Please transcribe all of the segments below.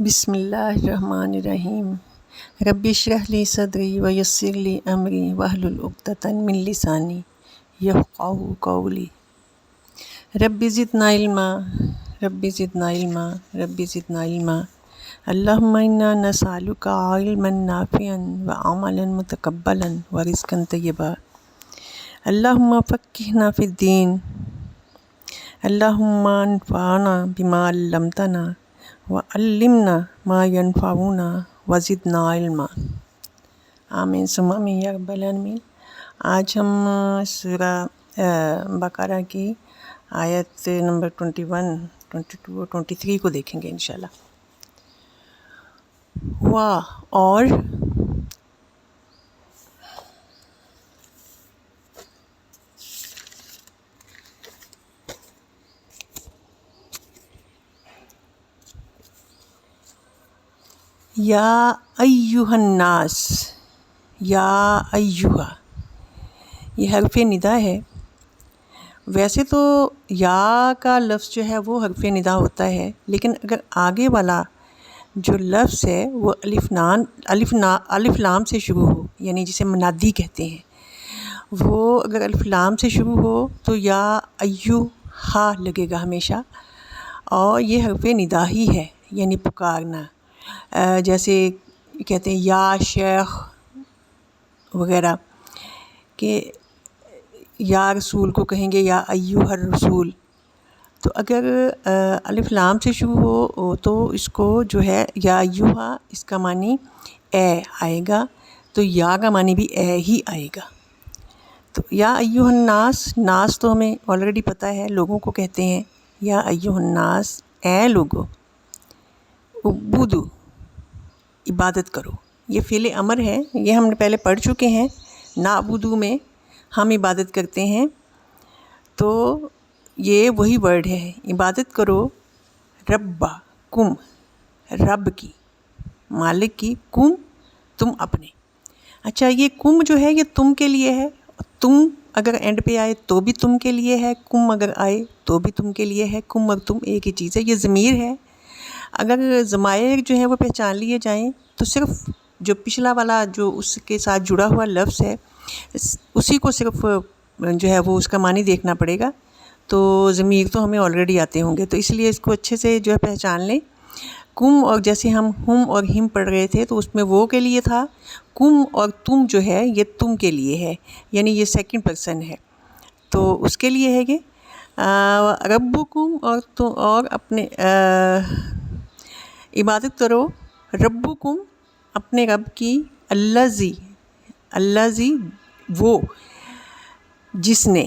بسم اللہ الرحمن الرحیم رب اشرح لی صدری ویسر لی امری واحلل عقدۃ من لسانی یفقہوا قولی رب زدنا علما رب زدنا علما رب زدنا علما اللہم انا نسألک علما نافعا وعملا متقبلا ورزقا طیبا اللہم فقہنا فی الدین اللہم انفعنا بما علمتنا وعلمنا ما ينفعنا وزدنا علما آمین ثم آمین یا رب العالمین۔ آج ہم سورہ بقرہ کی آیت نمبر 21، 22 اور 23 کو دیکھیں گے انشاءاللہ۔ اور یا ایہا الناس، یا ایہا یہ حرف ندا ہے۔ ویسے تو یا کا لفظ جو ہے وہ حرف ندا ہوتا ہے، لیکن اگر آگے والا جو لفظ ہے وہ الف لام سے شروع ہو، یعنی جسے منادی کہتے ہیں، وہ اگر الف لام سے شروع ہو تو یا ایہا لگے گا ہمیشہ، اور یہ حرف ندا ہی ہے، یعنی پکارنا۔ جیسے کہتے ہیں یا شیخ وغیرہ، کہ یا رسول کو کہیں گے یا ایھا الرسول، تو اگر الف لام سے شروع ہو تو اس کو جو ہے یا ایھا، اس کا معنی اے آئے گا، تو یا کا معنی بھی اے ہی آئے گا۔ تو یا ایھا الناس، ناس تو ہمیں آلریڈی پتہ ہے، لوگوں کو کہتے ہیں۔ یا ایھا الناس، اے لوگو، عبودو عبادت کرو۔ یہ فعل امر ہے، یہ ہم نے پہلے پڑھ چکے ہیں۔ نعبدو میں ہم عبادت کرتے ہیں، تو یہ وہی ورڈ ہے، عبادت کرو ربا کم، رب کی، مالک کی، کم تم اپنے۔ اچھا، یہ کم جو ہے یہ تم کے لیے ہے، تم اگر اینڈ پہ آئے تو بھی تم کے لیے ہے، کم اگر آئے تو بھی تم کے لیے ہے۔ کم اور تم ایک ہی چیز ہے، یہ ضمیر ہے۔ اگر ضمائر جو ہیں وہ پہچان لیے جائیں تو صرف جو پچھلا والا جو اس کے ساتھ جڑا ہوا لفظ ہے اسی کو صرف جو ہے وہ اس کا معنی دیکھنا پڑے گا، تو ضمیر تو ہمیں آلریڈی آتے ہوں گے، تو اس لیے اس کو اچھے سے جو ہے پہچان لیں۔ کم، اور جیسے ہم ہم اور ہم پڑھ رہے تھے تو اس میں وہ کے لیے تھا، کم اور تم جو ہے یہ تم کے لیے ہے، یعنی یہ سیکنڈ پرسن ہے، تو اس کے لیے ہے کہ ربکم، اور اپنے عبادت کرو ربکم، اپنے رب کی، الذی وہ جس نے۔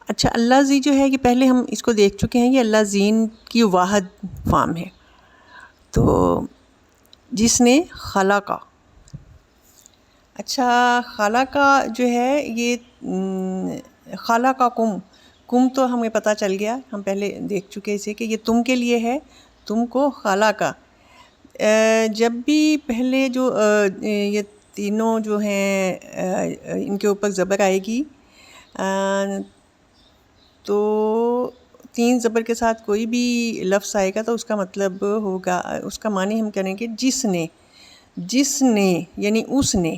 اچھا، الذی جو ہے یہ پہلے ہم اس کو دیکھ چکے ہیں، یہ الذین کی واحد فارم ہے، تو جس نے خلقہ۔ اچھا، خلقہ جو ہے یہ خلقکم، کم تو ہمیں پتہ چل گیا، ہم پہلے دیکھ چکے اسے کہ یہ تم کے لیے ہے، تم کو خلقہ۔ جب بھی پہلے جو یہ تینوں جو ہیں ان کے اوپر زبر آئے گی، تو تین زبر کے ساتھ کوئی بھی لفظ آئے گا تو اس کا مطلب ہوگا، اس کا معنی ہم کریں گے جس نے، جس نے یعنی اس نے۔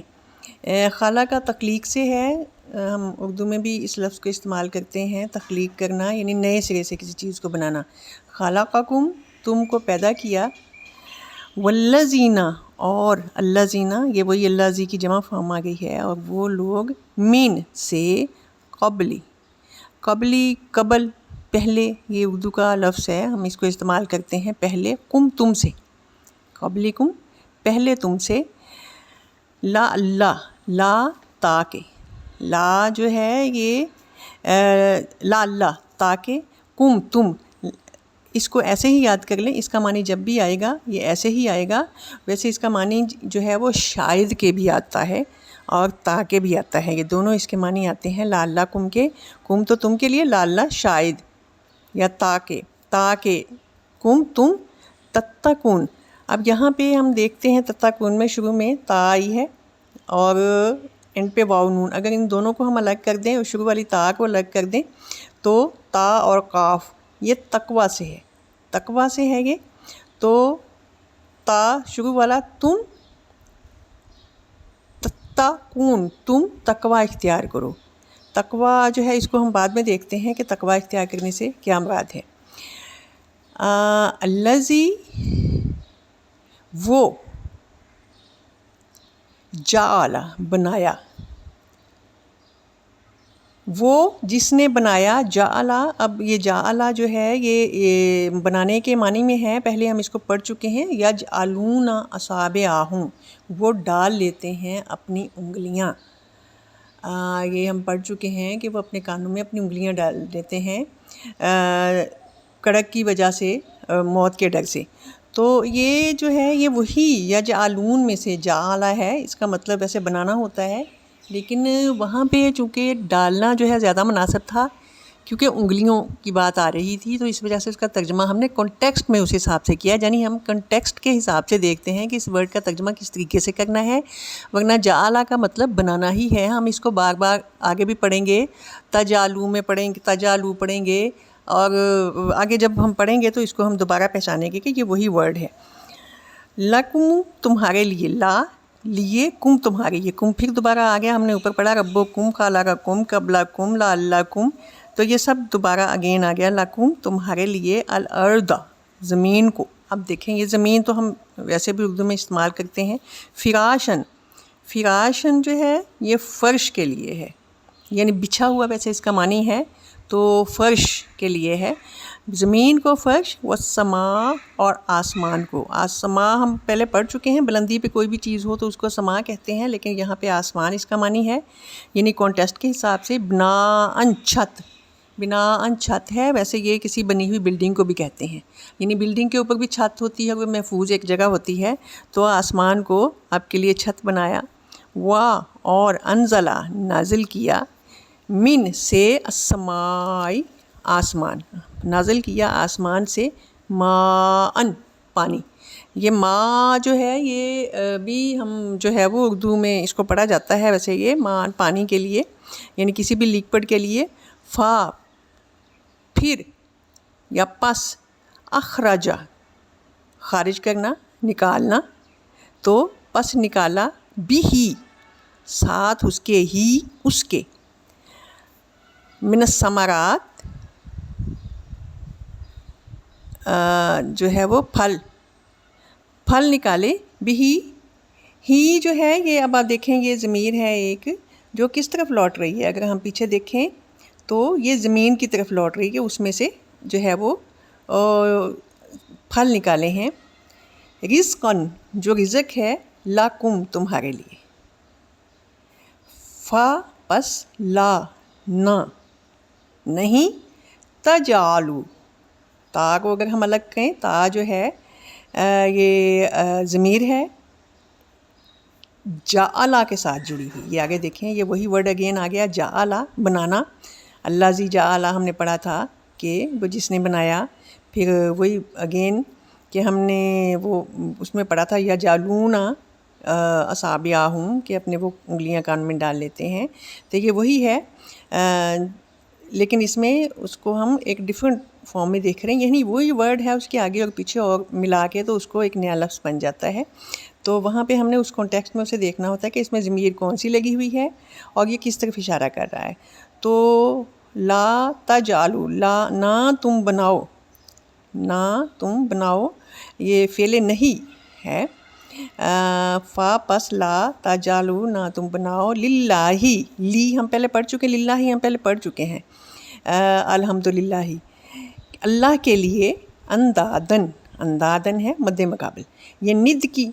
خلقہ تخلیق سے ہے، ہم اردو میں بھی اس لفظ کو استعمال کرتے ہیں، تخلیق کرنا یعنی نئے سرے سے کسی چیز کو بنانا۔ خلقکم، تم کو پیدا کیا، والذین، اور الذین، یہ وہی الذی کی جمع فارم آ گئی ہے، اور وہ لوگ من سے، قبلی قبل پہلے، یہ اردو کا لفظ ہے، ہم اس کو استعمال کرتے ہیں پہلے، کم تم سے، قبلکم پہلے تم سے، لا اللہ، لا تاکہ، لا جو ہے یہ لا اللہ تاکہ، کم تم، اس کو ایسے ہی یاد کر لیں، اس کا معنی جب بھی آئے گا یہ ایسے ہی آئے گا۔ ویسے اس کا معنی جو ہے وہ شاید کے بھی آتا ہے اور تاکہ بھی آتا ہے، یہ دونوں اس کے معنی آتے ہیں۔ لا اللہ کم کے، کم تو تم کے لیے، لا اللہ شاید، یا تاکہ کم تم تتقون۔ اب یہاں پہ ہم دیکھتے ہیں تتقون میں شروع میں تا آئی ہے اور اینڈ پہ واو نون، اگر ان دونوں کو ہم الگ کر دیں اور شروع والی تا کو الگ کر دیں تو تا اور قاف، یہ تقوی سے ہے، تقوی سے ہے یہ، تو تا شروع والا تم، تتقون تم تقوی اختیار کرو. تقوی جو ہے اس کو ہم بعد میں دیکھتے ہیں کہ تقوی اختیار کرنے سے کیا مراد ہے. الذی وہ، جعل بنایا، وہ جس نے بنایا. جعل، اب یہ جعل جو ہے یہ بنانے کے معنی میں ہے، پہلے ہم اس کو پڑھ چکے ہیں. یجعلون اصابعہم، وہ ڈال لیتے ہیں اپنی انگلیاں. یہ ہم پڑھ چکے ہیں کہ وہ اپنے کانوں میں اپنی انگلیاں ڈال دیتے ہیں کڑک کی وجہ سے، موت کے ڈر سے. تو یہ جو ہے یہ وہی یجعلون میں سے جعل ہے، اس کا مطلب ایسے بنانا ہوتا ہے، لیکن وہاں پہ چونکہ ڈالنا جو ہے زیادہ مناسب تھا کیونکہ انگلیوں کی بات آ رہی تھی، تو اس وجہ سے اس کا ترجمہ ہم نے کنٹیکسٹ میں اس حساب سے کیا. یعنی ہم کنٹیکسٹ کے حساب سے دیکھتے ہیں کہ اس ورڈ کا ترجمہ کس طریقے سے کرنا ہے، ورنہ جعل کا مطلب بنانا ہی ہے. ہم اس کو بار بار آگے بھی پڑھیں گے، تجالو میں پڑھیں گے، تجالو پڑھیں گے، اور آگے جب ہم پڑھیں گے تو اس کو ہم دوبارہ پہچانیں گے کہ یہ وہی ورڈ ہے. لکم تمہارے لیے، لا لیے، کم تمہارے، یہ کم پھر دوبارہ آ گیا. ہم نے اوپر پڑھا ربکم خلقکم قبلکم لعلکم، تو یہ سب دوبارہ اگین آ گیا. لکم تمہارے لیے، الارض زمین کو. اب دیکھیں یہ زمین تو ہم ویسے بھی اردو میں استعمال کرتے ہیں. فراشن، فراشن جو ہے یہ فرش کے لیے ہے، یعنی بچھا ہوا، ویسے اس کا معنی ہے تو فرش کے لیے ہے. زمین کو فرش، والسماء اور آسمان کو. آسماء ہم پہلے پڑھ چکے ہیں، بلندی پہ کوئی بھی چیز ہو تو اس کو سما کہتے ہیں، لیکن یہاں پہ آسمان اس کا معنی ہے، یعنی کانٹیکسٹ کے حساب سے. بناءً چھت، بناءً چھت ہے، ویسے یہ کسی بنی ہوئی بلڈنگ کو بھی کہتے ہیں، یعنی بلڈنگ کے اوپر بھی چھت ہوتی ہے، وہ محفوظ ایک جگہ ہوتی ہے، تو آسمان کو آپ کے لیے چھت بنایا. اور انزلہ نازل کیا، من سے، السماء آسمان، نازل کیا آسمان سے، ماءً پانی. یہ ماء جو ہے یہ بھی ہم جو ہے وہ اردو میں اس کو پڑھا جاتا ہے، ویسے یہ ماء پانی کے لیے، یعنی کسی بھی لیکوڈ کے لیے. فا پھر، یا پس، اخرجہ خارج کرنا، نکالنا، تو پس نکالا، بھی ساتھ اس کے، ہی اس کے، من الثمرات جو ہے وہ پھل، پھل نکالے. بھی ہی جو ہے یہ، اب آپ دیکھیں یہ ضمیر ہے ایک جو کس طرف لوٹ رہی ہے. اگر ہم پیچھے دیکھیں تو یہ زمین کی طرف لوٹ رہی ہے، اس میں سے جو ہے وہ پھل نکالے ہیں. رزقاً جو رزق ہے، لکم تمہارے لیے. فا پس، لا نہ، نہیں، تجعلوا تا کو اگر ہم الگ کہیں، تا جو ہے یہ ضمیر ہے جعل کے ساتھ جڑی ہوئی. یہ آگے دیکھیں یہ وہی ورڈ اگین آ گیا، جعل بنانا. الذی جعل ہم نے پڑھا تھا کہ وہ جس نے بنایا. پھر وہی اگین کہ ہم نے وہ اس میں پڑھا تھا یجعلون اصابعہم، کہ اپنے وہ انگلیاں کان میں ڈال لیتے ہیں. تو یہ وہی ہے، لیکن اس میں اس کو ہم ایک ڈیفرنٹ فارم میں دیکھ رہے ہیں، یعنی وہی ورڈ ہے، اس کے آگے اور پیچھے اور ملا کے تو اس کو ایک نیا لفظ بن جاتا ہے. تو وہاں پہ ہم نے اس کانٹیکسٹ میں اسے دیکھنا ہوتا ہے کہ اس میں ضمیر کون سی لگی ہوئی ہے اور یہ کس طرف اشارہ کر رہا ہے. تو لا تجعلوا، لا نہ تم بناؤ، نہ تم بناؤ، یہ فعل نہیں ہے. فا پس لا تجعلوا نہ تم بناؤ، للہ، لی ہم پہلے پڑھ چکے، للہ ہم پہلے پڑھ چکے ہیں، الحمدللہ، اللہ کے لیے. اندادن، اندادن ہے مد مقابل. یہ ند کی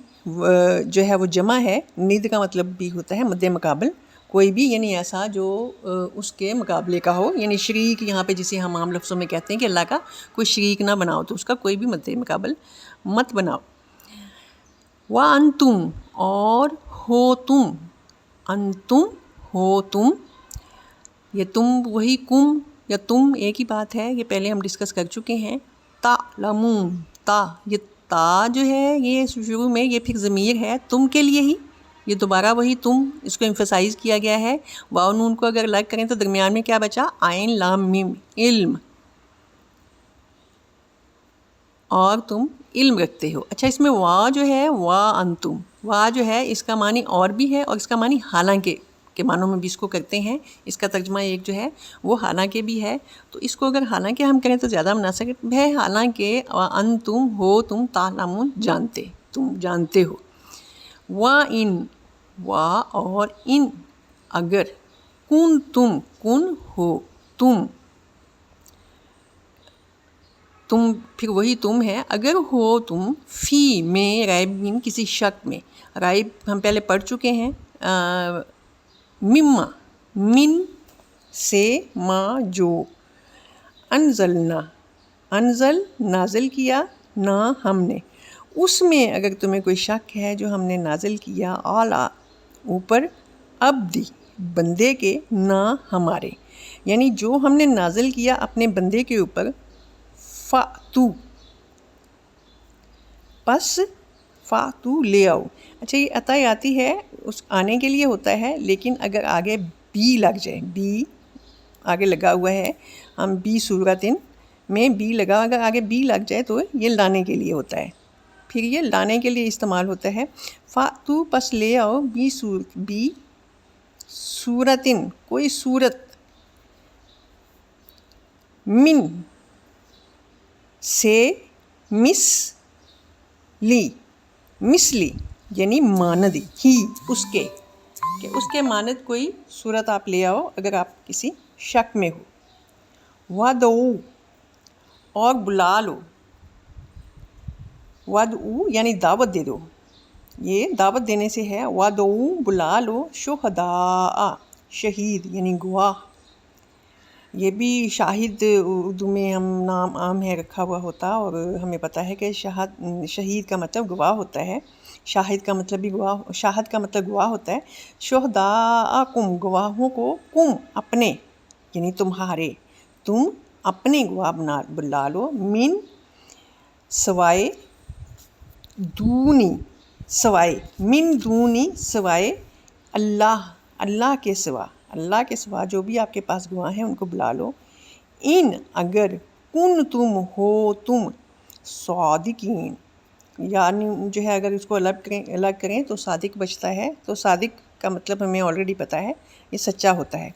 جو ہے وہ جمع ہے. ند کا مطلب بھی ہوتا ہے مد مقابل، کوئی بھی یعنی ایسا جو اس کے مقابلے کا ہو، یعنی شریک یہاں پہ جسے ہم عام لفظوں میں کہتے ہیں کہ اللہ کا کوئی شریک نہ بناؤ، تو اس کا کوئی بھی مد مقابل مت بناؤ. وَأَنْتُمْ اور ہو تم، انتم ہو تم، یہ تم وہی کم یا تم ایک ہی بات ہے، یہ پہلے ہم ڈسکس کر چکے ہیں. تعلمون، تا، یہ تا جو ہے یہ شروع میں یہ پھر ضمیر ہے تم کے لیے ہی، یہ دوبارہ وہی تم، اس کو ایمفسائز کیا گیا ہے. واو نون کو اگر الگ کریں تو درمیان میں کیا بچا، عین لام میم، علم. اور تم علم رکھتے ہو. اچھا اس میں وا جو ہے وا انتم، وا جو ہے اس کا معنی اور بھی ہے اور اس کا معنی حالانکہ کے معنوں میں بھی اس کو کرتے ہیں. اس کا ترجمہ ایک جو ہے وہ حالانکہ بھی ہے. تو اس کو اگر حالانکہ ہم کریں تو زیادہ مناسب ہے. حالانکہ انتم ہو تم تعلمون جانتے، تم جانتے ہو. وا ان، وا اور ان اگر، کن تم، کن ہو تم، تم پھر وہی تم ہے، اگر ہو تم فی میں ریب، کسی شک میں. ریب ہم پہلے پڑھ چکے ہیں. مما، من سے، ما جو. انزلنا، انزل نازل کیا، نہ ہم نے، اس میں اگر تمہیں کوئی شک ہے جو ہم نے نازل کیا، اعلیٰ اوپر، عبدی بندے کے، نہ ہمارے، یعنی جو ہم نے نازل کیا اپنے بندے کے اوپر. فَأْتُو پس، فَأْتُو لے آؤ. اچھا یہ عطا آتی ہے اس آنے کے لیے ہوتا ہے، لیکن اگر آگے بی لگ جائے، بی آگے لگا ہوا ہے، ہم بی صورتن میں بی لگا، اگر آگے بی لگ جائے تو یہ لانے کے لیے ہوتا ہے، پھر یہ لانے کے لیے استعمال ہوتا ہے. فَأْتُو پس لے آؤ، بی صورتن کوئی صورت، من سے، مثلی یعنی مانند ہی اس کے، کہ اس کے مانند کوئی صورت آپ لے آؤ اگر آپ کسی شک میں ہو. وَدْعُوا اور بلا لو، وَدْعُوا یعنی دعوت دے دو، یہ دعوت دینے سے ہے. وَدْعُوا بلا لو، شہداء شہید یعنی گواہ. یہ بھی شاہد اردو میں ہم نام عام ہے رکھا ہوا ہوتا، اور ہمیں پتہ ہے کہ شہید کا مطلب گواہ ہوتا ہے، شاہد کا مطلب بھی گواہ، شاہد کا مطلب گواہ ہوتا ہے. شہداءکم گواہوں کو، کم اپنے یعنی تمہارے، تم اپنے گواہ بلا لو. من سوائے، دونی سوائے، من دونی سوائے، اللہ اللہ کے سوا، اللہ کے سوا جو بھی آپ کے پاس گواہ ہیں ان کو بلا لو. ان اگر، کن تم ہو تم صادقین، یعنی جو ہے اگر اس کو الگ کریں تو صادق بچتا ہے، تو صادق کا مطلب ہمیں آلریڈی پتہ ہے، یہ سچا ہوتا ہے.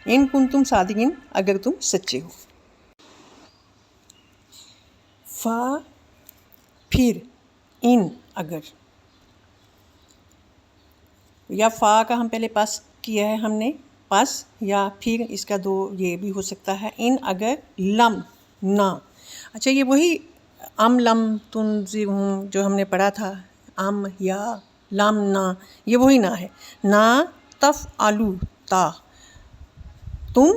ان کن تم صادقین اگر تم سچے ہو. فا پھر، ان اگر، یا فا کا ہم پہلے پاس کیا ہے ہم نے، پس یا پھر، اس کا دو یہ بھی ہو سکتا ہے. ان اگر، لم نہ. اچھا یہ وہی ام لم تنذرہم جو ہم نے پڑھا تھا، ام یا لم نہ، یہ وہی نہ ہے. نہ تفعلوا تا، تم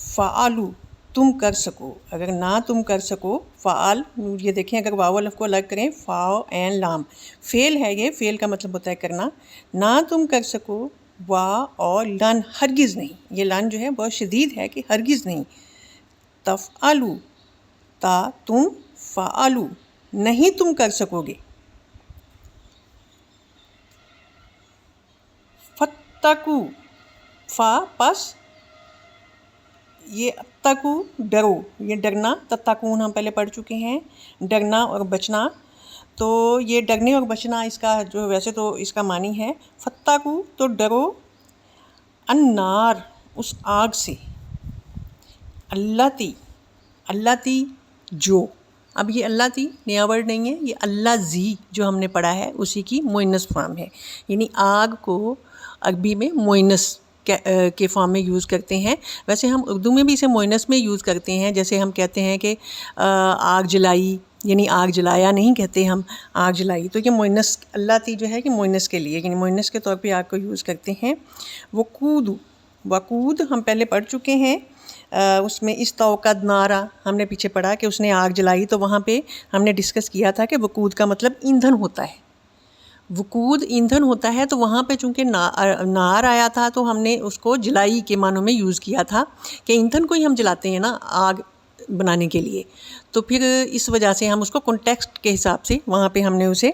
فعلوا تم کر سکو، اگر نہ تم کر سکو، فعل یہ دیکھیں اگر واو الف کو الگ کریں، فاؤ این لام، فعل ہے یہ، فعل کا مطلب ہوتا ہے کرنا. نہ تم کر سکو، وا اور لن ہرگز نہیں، یہ لن جو ہے بہت شدید ہے کہ ہرگز نہیں. تفعلوا تا تم، فعلوا نہیں تم کر سکو گے. فتقوا فا پس یہ تقو ڈرو، یہ ڈرنا، تتقون ہم پہلے پڑھ چکے ہیں، ڈرنا اور بچنا. تو یہ ڈرنے اور بچنا اس کا جو ویسے تو اس کا معنی ہے فتقو تو ڈرو، النار اس آگ سے، اللتی جو. اب یہ اللہ تی نیا ورڈ نہیں ہے، یہ اللہ زی جو ہم نے پڑھا ہے اسی کی مؤنث فارم ہے، یعنی آگ کو عربی میں مؤنث کے فارم میں یوز کرتے ہیں. ویسے ہم اردو میں بھی اسے مؤنث میں یوز کرتے ہیں، جیسے ہم کہتے ہیں کہ آگ جلائی، یعنی آگ جلایا نہیں کہتے ہم، آگ جلائی. تو یہ مؤنث اللہ تی جو ہے کہ مؤنث کے لیے، یعنی مؤنث کے طور پہ آگ کو یوز کرتے ہیں. وقود ہم پہلے پڑھ چکے ہیں، اس میں استوقد نارا ہم نے پیچھے پڑھا کہ اس نے آگ جلائی، تو وہاں پہ ہم نے ڈسکس کیا تھا کہ وقود کا مطلب ایندھن ہوتا ہے، وقود ایندھن ہوتا ہے. تو وہاں پہ چونکہ نار آیا تھا تو ہم نے اس کو جلائی کے معنوں میں یوز کیا تھا کہ ایندھن کو ہی ہم جلاتے ہیں نا آگ بنانے کے لیے. تو پھر اس وجہ سے ہم اس کو کنٹیکسٹ کے حساب سے وہاں پہ ہم نے اسے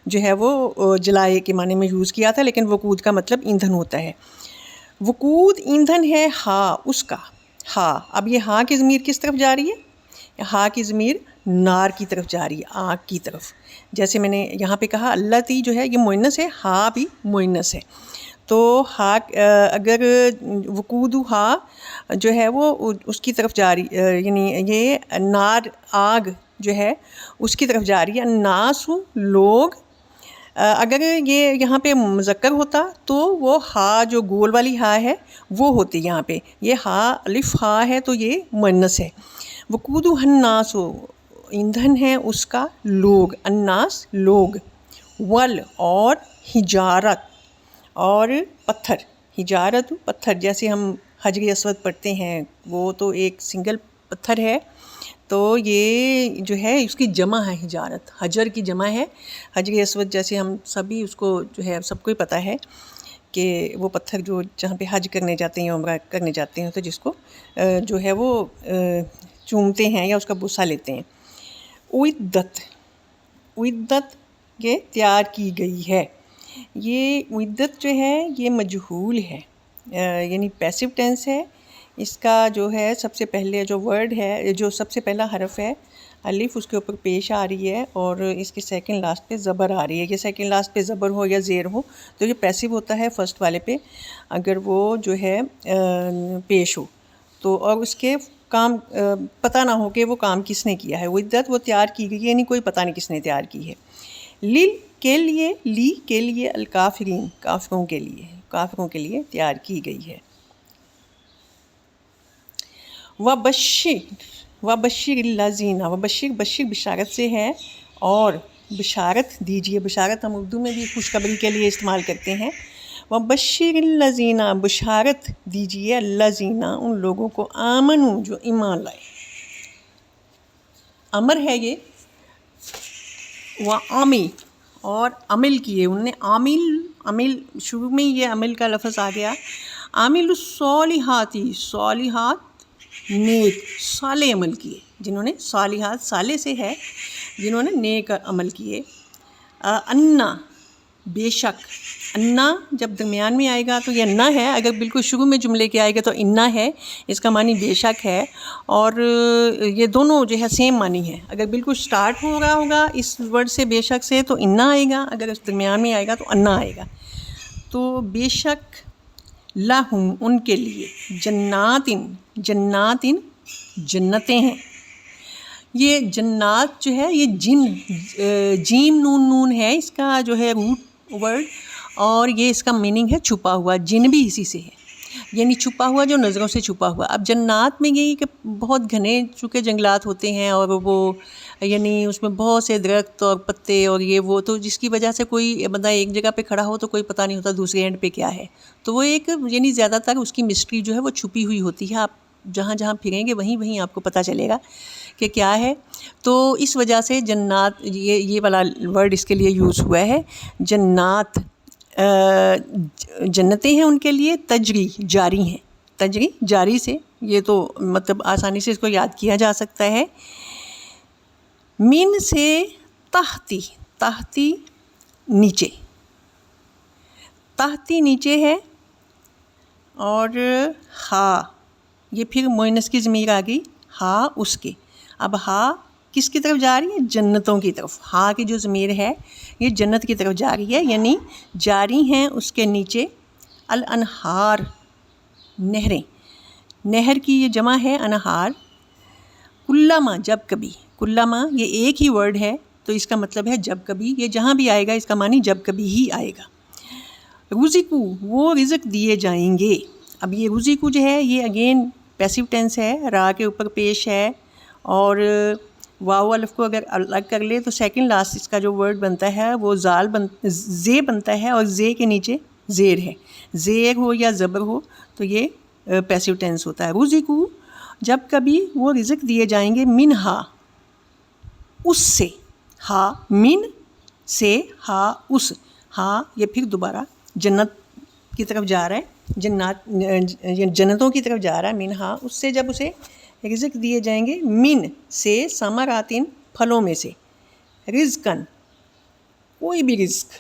جو ہے وہ جلائے کے معنی میں یوز کیا تھا، لیکن وقود کا مطلب ایندھن ہوتا ہے. وقود ایندھن ہے اس کا. اب یہ کی ضمیر کس طرف جا رہی ہے؟ کی ضمیر نار کی طرف جا رہی ہے، آگ کی طرف. جیسے میں نے یہاں پہ کہا اللہ تی جو ہے یہ مؤنث ہے، ہا بھی مؤنث ہے. تو ہا اگر وقودو ہا جو ہے وہ اس کی طرف جا رہی، یعنی یہ نار آگ جو ہے اس کی طرف جا رہی ہے. الناس لوگ، اگر یہ یہاں پہ مذکر ہوتا تو وہ ہا جو گول والی ہا ہے وہ ہوتی یہاں پہ. یہ ہا الف ہا ہے تو یہ مؤنث ہے. وقودو الناس، ایندھن ہے اس کا لوگ، الناس لوگ. ول اور حجارت اور پتھر، حجارت پتھر، جیسے ہم حجر اسود پڑھتے ہیں وہ تو ایک سنگل پتھر ہے، تو یہ جو ہے اس کی جمع ہے حجارت، حجر کی جمع ہے حجر اسود. جیسے ہم سبھی اس کو جو ہے سب کو ہی پتہ ہے کہ وہ پتھر جو جہاں پہ حج کرنے جاتے ہیں، عمرہ کرنے جاتے ہیں، تو جس کو جو ہے وہ چومتے ہیں یا اس کا بوسہ لیتے ہیں. اعدت، اعدت یہ تیار کی گئی ہے. یہ اعدت جو ہے یہ مجہول ہے، یعنی پیسو ٹینس ہے. اس کا جو ہے سب سے پہلے جو ورڈ ہے، جو سب سے پہلا حرف ہے الف، اس کے اوپر پیش آ رہی ہے اور اس کے سیکنڈ لاسٹ پہ زبر آ رہی ہے. یہ سیکنڈ لاسٹ پہ زبر ہو یا زیر ہو تو یہ پیسو ہوتا ہے فرسٹ والے پہ اگر وہ جو ہے پیش ہو تو، اور اس کے کام پتہ نہ ہو کہ وہ کام کس نے کیا ہے. اعدت وہ تیار کی گئی، یعنی کوئی پتہ نہیں کس نے تیار کی ہے. لل کے لیے، لی کے لیے، الکافرین کافروں کے لیے، کافروں کے لیے تیار کی گئی ہے. وبشر الذین، وبشر بشر بشارت سے ہے اور بشارت دیجیے. بشارت ہم اردو میں بھی خوشخبری کے لیے استعمال کرتے ہیں. وبشر الذین، بشارت دیجیے الذین ان لوگوں کو، آمنوا جو ایمان لائے. امر ہے یہ، وعمل اور عمل کیے انہوں نے. عمل شروع میں یہ عمل کا لفظ آ گیا. عامل الصالحات، صالحات نیک صالح عمل کیے، جنہوں نے صالحات صالح سے ہے جنہوں نے نیک عمل کیے. انا بے شک، انا جب درمیان میں آئے گا تو یہ انا ہے، اگر بالکل شروع میں جملے کے آئے گا تو انا ہے، اس کا معنی بے شک ہے. اور یہ دونوں جو ہے سیم معنی ہے. اگر بالکل سٹارٹ ہو رہا ہوگا اس ورڈ سے بے شک سے تو انا آئے گا، اگر اس درمیان میں آئے گا تو انا آئے گا. تو بے شک لہم ان کے لیے، جنات جنتیں ہیں. یہ جنات جو ہے یہ جیم نون ہے اس کا جو ہے روٹ ورڈ، اور یہ اس کا میننگ ہے چھپا ہوا. جن بھی اسی سے ہے، یعنی چھپا ہوا جو نظروں سے چھپا ہوا. اب جنات میں یہی کہ بہت گھنے چونکہ جنگلات ہوتے ہیں اور وہ یعنی اس میں بہت سے درخت اور پتے اور یہ وہ، تو جس کی وجہ سے کوئی بندہ ایک جگہ پہ کھڑا ہو تو کوئی پتہ نہیں ہوتا دوسرے اینڈ پہ کیا ہے. تو وہ ایک یعنی زیادہ تر اس کی مسٹری جو ہے وہ چھپی ہوئی ہوتی ہے. آپ جہاں جہاں پھریں گے وہیں آپ کو پتہ چلے گا کہ کیا ہے. تو اس وجہ سے جنات یہ والا ورڈ اس کے لیے یوز ہوا ہے. جنات جنتیں ہیں ان کے لیے، تجری جاری ہیں، تجری جاری سے، یہ تو مطلب آسانی سے اس کو یاد کیا جا سکتا ہے. من سے تحتی، تحتی نیچے، تحتی نیچے ہے. اور ہا یہ پھر مؤنث کی ضمیر آ گئی، ہا اس کے. اب ہا کس کی طرف جا رہی ہے؟ جنتوں کی طرف. ہا کی جو ضمیر ہے یہ جنت کی طرف جا رہی ہے، یعنی جاری ہیں اس کے نیچے الانہار نہریں. نہر کی یہ جمع ہے انہار. کلما جب کبھی، کلما یہ ایک ہی ورڈ ہے تو اس کا مطلب ہے جب کبھی. یہ جہاں بھی آئے گا اس کا معنی جب کبھی ہی آئے گا. رزقو وہ رزق دیے جائیں گے. اب یہ رزقو جو ہے یہ اگین پیسو ٹینس ہے، را کے اوپر پیش ہے، اور واو الف کو اگر الگ کر لے تو سیکنڈ لاسٹ اس کا جو ورڈ بنتا ہے وہ زے بنتا ہے، اور زے کے نیچے زیر ہے. زیر ہو یا زبر ہو تو یہ پیسو ٹینس ہوتا ہے. رزقو جب کبھی وہ رزق دیے جائیں گے، منہا اس سے، ہا من سے، ہا اس، ہا یہ پھر دوبارہ جنت کی طرف جا رہا ہے، جنتوں کی طرف جا رہا ہے. منہا اس سے جب اسے رزق دیے جائیں گے، من سے، ثمراتن پھلوں میں سے، رزقن کوئی بھی رزق.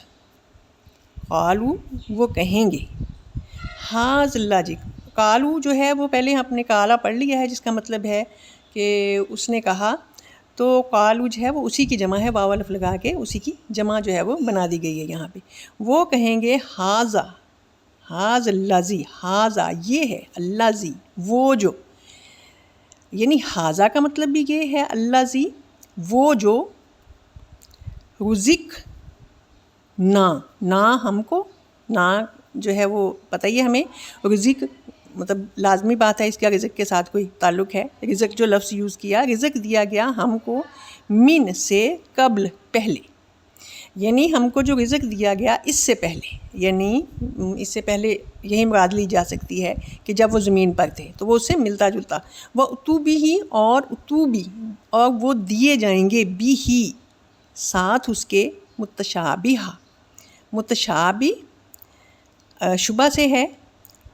قالو وہ کہیں گے، حاذ اللہ جی. قالو جو ہے وہ پہلے ہم نے کالا پڑھ لیا ہے جس کا مطلب ہے کہ اس نے کہا. تو قالو جو ہے وہ اسی کی جمع ہے، واو الف لگا کے اسی کی جمع جو ہے وہ بنا دی گئی ہے یہاں پہ. وہ کہیں گے ہاذا، ہاذ الذی، ہاذا یہ ہے، الذی وہ جو، یعنی ہاذا کا مطلب بھی یہ ہے الذی وہ جو، رزق نہ ہم کو، نہ جو ہے وہ پتہ ہی ہے ہمیں، رزق مطلب لازمی بات ہے اس کا رزق کے ساتھ کوئی تعلق ہے. رزق جو لفظ یوز کیا، رزق دیا گیا ہم کو من سے قبل پہلے، یعنی ہم کو جو رزق دیا گیا اس سے پہلے، یعنی اس سے پہلے یہی مراد لی جا سکتی ہے کہ جب وہ زمین پر تھے تو وہ اس سے ملتا جلتا. وہ اتوبی ہی اور اتوبی اور وہ دیے جائیں گے بھی ہی ساتھ اس کے، متشابہہ، متشابہ شبہ سے ہے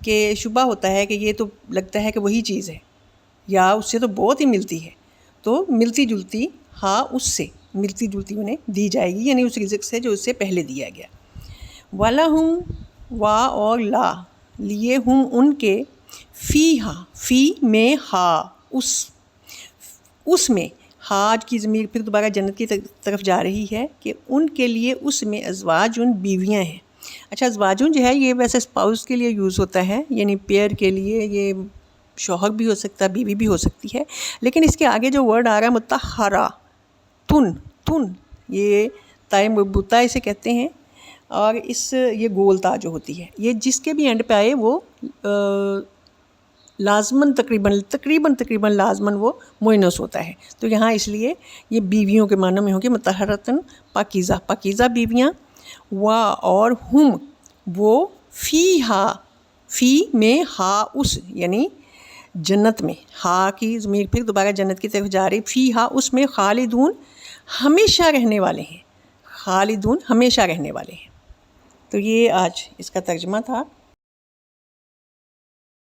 کہ شبہ ہوتا ہے کہ یہ تو لگتا ہے کہ وہی چیز ہے یا اس سے تو بہت ہی ملتی ہے، تو ملتی جلتی ہاں اس سے، ملتی جلتی انہیں دی جائے گی، یعنی اس رزق سے جو اس سے پہلے دیا گیا. وَلَهُمْ وا اور لا لیے ہم ان کے، فیہا فی میں ہا اس میں، ہاج کی ضمیر پھر دوبارہ جنت کی طرف جا رہی ہے کہ ان کے لیے اس میں ازواجن بیویاں ہیں. اچھا ازواجن جو ہے یہ ویسے اسپاؤس کے لیے یوز ہوتا ہے، یعنی پیئر کے لیے، یہ شوہر بھی ہو سکتا ہے، بیوی بھی ہو سکتی ہے، لیکن اس کے آگے جو ورڈ آ رہا ہے مطہرہ، تن یہ تائے مربوطہ اسے کہتے ہیں، اور یہ گول تا جو ہوتی ہے، یہ جس کے بھی اینڈ پہ آئے وہ لازماً تقریباً لازماً وہ مؤنث ہوتا ہے. تو یہاں اس لیے یہ بیویوں کے معنی میں ہوگی مطہرتن پاکیزہ، پاکیزہ بیویاں. وا اور ہم وہ، فی میں ہا اس، یعنی جنت میں، ہا کی ضمیر پھر دوبارہ جنت کی طرف جا رہی، فی ہا اس میں، خالدون ہمیشہ رہنے والے ہیں، خالدون ہمیشہ رہنے والے ہیں. تو یہ آج اس کا ترجمہ تھا.